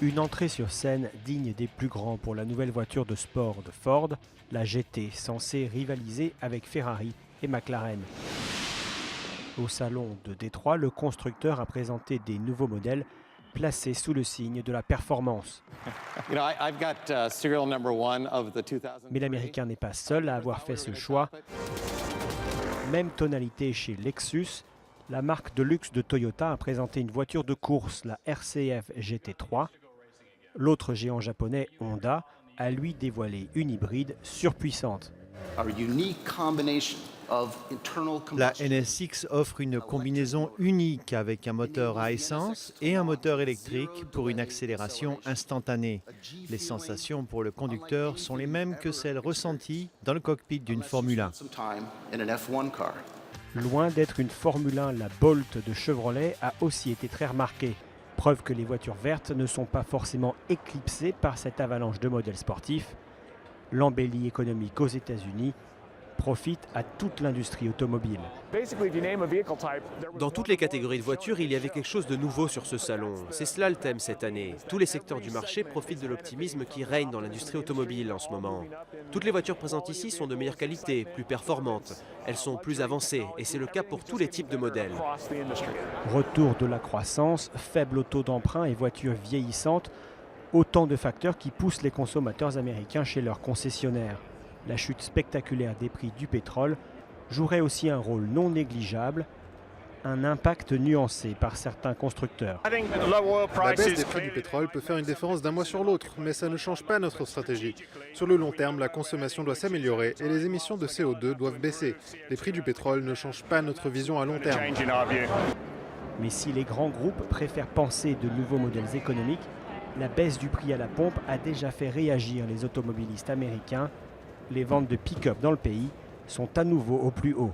Une entrée sur scène digne des plus grands pour la nouvelle voiture de sport de Ford, la GT, censée rivaliser avec Ferrari et McLaren. Au salon de Détroit, le constructeur a présenté des nouveaux modèles placés sous le signe de la performance. Mais l'Américain n'est pas seul à avoir fait ce choix. Même tonalité chez Lexus. La marque de luxe de Toyota a présenté une voiture de course, la RCF GT3. L'autre géant japonais, Honda, a lui dévoilé une hybride surpuissante. La NSX offre une combinaison unique avec un moteur à essence et un moteur électrique pour une accélération instantanée. Les sensations pour le conducteur sont les mêmes que celles ressenties dans le cockpit d'une Formule 1. Loin d'être une Formule 1, la Bolt de Chevrolet a aussi été très remarquée. Preuve que les voitures vertes ne sont pas forcément éclipsées par cette avalanche de modèles sportifs. L'embellie économique aux États-Unis profite à toute l'industrie automobile. Dans toutes les catégories de voitures, il y avait quelque chose de nouveau sur ce salon. C'est cela le thème cette année. Tous les secteurs du marché profitent de l'optimisme qui règne dans l'industrie automobile en ce moment. Toutes les voitures présentes ici sont de meilleure qualité, plus performantes. Elles sont plus avancées et c'est le cas pour tous les types de modèles. Retour de la croissance, faible taux d'emprunt et voitures vieillissantes, autant de facteurs qui poussent les consommateurs américains chez leurs concessionnaires. La chute spectaculaire des prix du pétrole jouerait aussi un rôle non négligeable, un impact nuancé par certains constructeurs. La baisse des prix du pétrole peut faire une différence d'un mois sur l'autre, mais ça ne change pas notre stratégie. Sur le long terme, la consommation doit s'améliorer et les émissions de CO2 doivent baisser. Les prix du pétrole ne changent pas notre vision à long terme. Mais si les grands groupes préfèrent penser de nouveaux modèles économiques, la baisse du prix à la pompe a déjà fait réagir les automobilistes américains. Les ventes de pick-up dans le pays sont à nouveau au plus haut.